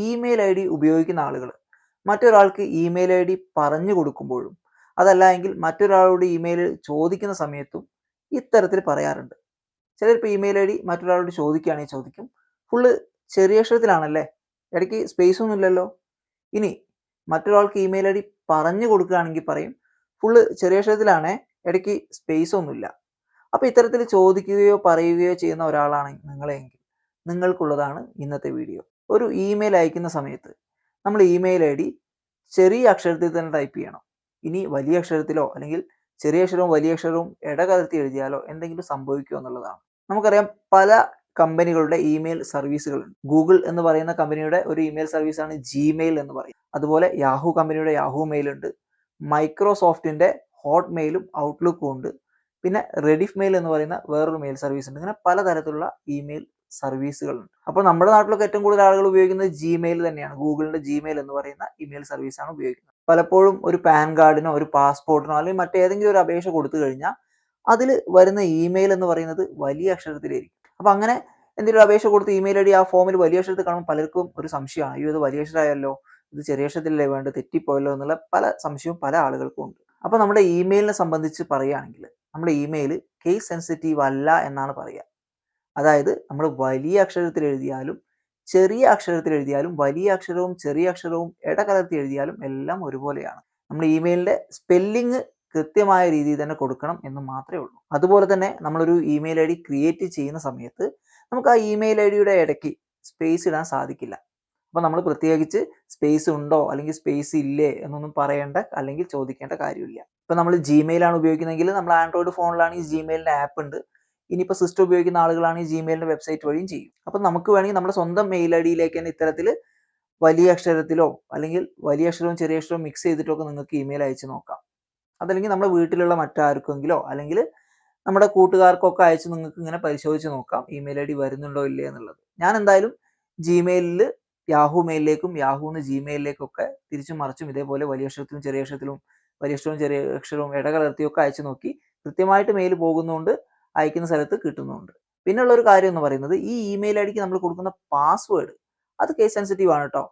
Email I D ഉപയോഗിക്കുന്ന ആളുകൾ മറ്റൊരാൾക്ക് ഇമെയിൽ ഐ ഡി പറഞ്ഞു കൊടുക്കുമ്പോഴും അതല്ല എങ്കിൽ മറ്റൊരാളോട് ഇമെയിൽ ചോദിക്കുന്ന സമയത്തും ഇത്തരത്തിൽ പറയാറുണ്ട്. ചിലരിപ്പോൾ ഇമെയിൽ ഐ ഡി മറ്റൊരാളോട് ചോദിക്കുകയാണെങ്കിൽ ചോദിക്കും, ഫുള്ള് ചെറിയ അക്ഷരത്തിലാണല്ലേ, ഇടയ്ക്ക് സ്പേസ് ഒന്നും ഇല്ലല്ലോ. ഇനി മറ്റൊരാൾക്ക് ഇമെയിൽ ഐ ഡി പറഞ്ഞു കൊടുക്കുകയാണെങ്കിൽ പറയും, ഫുള്ള് ചെറിയ അക്ഷരത്തിലാണേ, ഇടയ്ക്ക് സ്പേസ് ഒന്നുമില്ല. അപ്പോൾ ഇത്തരത്തിൽ ചോദിക്കുകയോ പറയുകയോ ചെയ്യുന്ന ഒരാളാണ് നിങ്ങളെങ്കിൽ നിങ്ങൾക്കുള്ളതാണ് ഇന്നത്തെ വീഡിയോ. ഒരു ഇമെയിൽ അയക്കുന്ന സമയത്ത് നമ്മൾ ഇമെയിൽ ഐ ഡി ചെറിയ അക്ഷരത്തിൽ തന്നെ ടൈപ്പ് ചെയ്യണം. ഇനി വലിയ അക്ഷരത്തിലോ അല്ലെങ്കിൽ ചെറിയ അക്ഷരവും വലിയ അക്ഷരവും ഇടകലർത്തി എഴുതിയാലോ എന്തെങ്കിലും സംഭവിക്കുമോ എന്നുള്ളതാണ്. നമുക്കറിയാം, പല കമ്പനികളുടെ ഇമെയിൽ സർവീസുകളുണ്ട്. ഗൂഗിൾ എന്ന് പറയുന്ന കമ്പനിയുടെ ഒരു ഇമെയിൽ സർവീസാണ് ജിമെയിൽ എന്ന് പറയും. അതുപോലെ യാഹൂ കമ്പനിയുടെ യാഹൂ മെയിൽ ഉണ്ട്. മൈക്രോസോഫ്റ്റിന്റെ ഹോട്ട് മെയിലും ഔട്ട്ലുക്കും ഉണ്ട്. പിന്നെ റെഡിഫ് മെയിൽ എന്ന് പറയുന്ന വേറൊരു മെയിൽ സർവീസ് ഉണ്ട്. ഇങ്ങനെ പലതരത്തിലുള്ള ഇമെയിൽ സർവീസുകളുണ്ട്. അപ്പോൾ നമ്മുടെ നാട്ടിലൊക്കെ ഏറ്റവും കൂടുതൽ ആളുകൾ ഉപയോഗിക്കുന്നത് ജിമെയിൽ തന്നെയാണ്. ഗൂഗിളിന്റെ ജിമെയിൽ എന്ന് പറയുന്ന ഇമെയിൽ സർവീസാണ് ഉപയോഗിക്കുന്നത്. പലപ്പോഴും ഒരു പാൻ കാർഡിനോ ഒരു പാസ്പോർട്ടിനോ അല്ലെങ്കിൽ മറ്റേതെങ്കിലും ഒരു അപേക്ഷ കൊടുത്തു കഴിഞ്ഞാൽ അതിൽ വരുന്ന ഇമെയിൽ എന്ന് പറയുന്നത് വലിയ അക്ഷരത്തിലായിരിക്കും. അപ്പോൾ അങ്ങനെ എന്തെങ്കിലും അപേക്ഷ കൊടുത്ത് ഇമെയിൽ ഐ ഡി ആ ഫോമിൽ വലിയ അക്ഷരത്തിൽ കാണുമ്പോൾ പലർക്കും ഒരു സംശയമാണ്, അയ്യോ ഇത് വലിയ അക്ഷരമായല്ലോ, ഇത് ചെറിയ അക്ഷരത്തിലല്ലേ വേണ്ടത്, തെറ്റിപ്പോയല്ലോ എന്നുള്ള പല സംശയവും പല ആളുകൾക്കും ഉണ്ട്. അപ്പോൾ നമ്മുടെ ഇമെയിലിനെ സംബന്ധിച്ച് പറയുകയാണെങ്കിൽ നമ്മുടെ ഇമെയിൽ കേസ് സെൻസിറ്റീവ് അല്ല എന്നാണ് പറയുക. അതായത് നമ്മൾ വലിയ അക്ഷരത്തിൽ എഴുതിയാലും ചെറിയ അക്ഷരത്തിൽ എഴുതിയാലും വലിയ അക്ഷരവും ചെറിയ അക്ഷരവും ഇടകലർത്തി എഴുതിയാലും എല്ലാം ഒരുപോലെയാണ്. നമ്മൾ ഇമെയിലിന്റെ സ്പെല്ലിങ് കൃത്യമായ രീതിയിൽ തന്നെ കൊടുക്കണം എന്ന് മാത്രമേ ഉള്ളൂ. അതുപോലെ തന്നെ നമ്മളൊരു ഇമെയിൽ ഐ ഡി ക്രിയേറ്റ് ചെയ്യുന്ന സമയത്ത് നമുക്ക് ആ ഇമെയിൽ ഐ ഡിയുടെ ഇടയ്ക്ക് സ്പേസ് ഇടാൻ സാധിക്കില്ല. അപ്പോൾ നമ്മൾ പ്രത്യേകിച്ച് സ്പേസ് ഉണ്ടോ അല്ലെങ്കിൽ സ്പേസ് ഇല്ലേ എന്നൊന്നും പറയേണ്ട അല്ലെങ്കിൽ ചോദിക്കേണ്ട കാര്യമില്ല. ഇപ്പോൾ നമ്മൾ ജിമെയിലാണ് ഉപയോഗിക്കുന്നതെങ്കിൽ നമ്മൾ ആൻഡ്രോയിഡ് ഫോണിലാണ് ഈ ജിമെയിലിൻ്റെ ആപ്പ് ഉണ്ട്. ഇനിയിപ്പോൾ സിസ്റ്റം ഉപയോഗിക്കുന്ന ആളുകളാണ് ഈ ജിമെയിലിൻ്റെ വെബ്സൈറ്റ് വഴിയും ചെയ്യും. അപ്പം നമുക്ക് വേണമെങ്കിൽ നമ്മുടെ സ്വന്തം മെയിൽ ഐ ഡിയിലേക്ക് തന്നെ ഇത്തരത്തിൽ വലിയ അക്ഷരത്തിലോ അല്ലെങ്കിൽ വലിയ അക്ഷരവും ചെറിയ അക്ഷരവും മിക്സ് ചെയ്തിട്ടൊക്കെ നിങ്ങൾക്ക് ഇമെയിൽ അയച്ചു നോക്കാം. അതല്ലെങ്കിൽ നമ്മുടെ വീട്ടിലുള്ള മറ്റാർക്കെങ്കിലോ അല്ലെങ്കിൽ നമ്മുടെ കൂട്ടുകാർക്കൊക്കെ അയച്ച് നിങ്ങൾക്ക് ഇങ്ങനെ പരിശോധിച്ച് നോക്കാം ഇമെയിൽ ഐ ഡി വരുന്നുണ്ടോ ഇല്ലേ എന്നുള്ളത്. ഞാൻ എന്തായാലും ജിമെയിലിൽ യാഹൂ മെയിലിലേക്കും യാഹൂന്ന് ജിമെയിലിലേക്കൊക്കെ തിരിച്ചും മറിച്ചും ഇതേപോലെ വലിയ അക്ഷരത്തിലും ചെറിയ അക്ഷരത്തിലും വലിയ അക്ഷരവും ചെറിയ അക്ഷരവും ഇടകലർത്തിയൊക്കെ അയച്ചു നോക്കി. കൃത്യമായിട്ട് മെയിൽ പോകുന്നതുകൊണ്ട് അയക്കുന്ന സ്ഥലത്ത് കിട്ടുന്നുണ്ട്. പിന്നെയുള്ള ഒരു കാര്യം എന്ന് പറയുന്നത്, ഈ ഇമെയിൽ ഐ ഡിക്ക് നമ്മൾ കൊടുക്കുന്ന പാസ്വേഡ് അത് കേസ് സെൻസിറ്റീവ് ആണ് കേട്ടോ.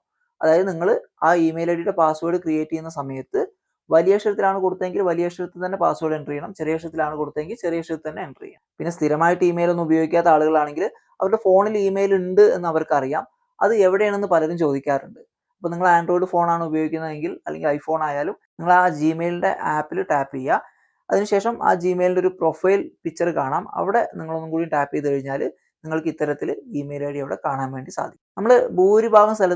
അതായത് നിങ്ങൾ ആ ഇമെയിൽ ഐ ഡിയുടെ പാസ്വേഡ് ക്രിയേറ്റ് ചെയ്യുന്ന സമയത്ത് വലിയ അക്ഷരത്തിലാണ് കൊടുത്തതെങ്കിൽ വലിയ അക്ഷരത്തിൽ തന്നെ പാസ്വേഡ് എൻ്റർ ചെയ്യണം. ചെറിയ അക്ഷരത്തിലാണ് കൊടുത്തതെങ്കിൽ ചെറിയ അക്ഷരത്തിൽ തന്നെ എൻ്റർ ചെയ്യണം. പിന്നെ സ്ഥിരമായിട്ട് ഇമെയിൽ ഒന്നും ഉപയോഗിക്കാത്ത ആളുകളാണെങ്കിൽ അവരുടെ ഫോണിൽ ഇമെയിൽ ഉണ്ട് എന്ന് അവർക്കറിയാം. അത് എവിടെയാണെന്ന് പലരും ചോദിക്കാറുണ്ട്. അപ്പോൾ നിങ്ങൾ ആൻഡ്രോയിഡ് ഫോണാണ് ഉപയോഗിക്കുന്നതെങ്കിൽ അല്ലെങ്കിൽ ഐഫോൺ ആയാലും നിങ്ങൾ ആ ജിമെയിലിൻ്റെ ആപ്പിൽ ടാപ്പ് ചെയ്യുക. അതിനുശേഷം ആ ജിമെയിലിൻ്റെ ഒരു പ്രൊഫൈൽ പിക്ചർ കാണാം. അവിടെ നിങ്ങളൊന്നും കൂടി ടാപ്പ് ചെയ്ത് കഴിഞ്ഞാൽ നിങ്ങൾക്ക് ഇത്തരത്തിൽ ഇമെയിൽ ഐ ഡി അവിടെ കാണാൻ വേണ്ടി സാധിക്കും. നമ്മൾ ഭൂരിഭാഗം സ്ഥലത്ത്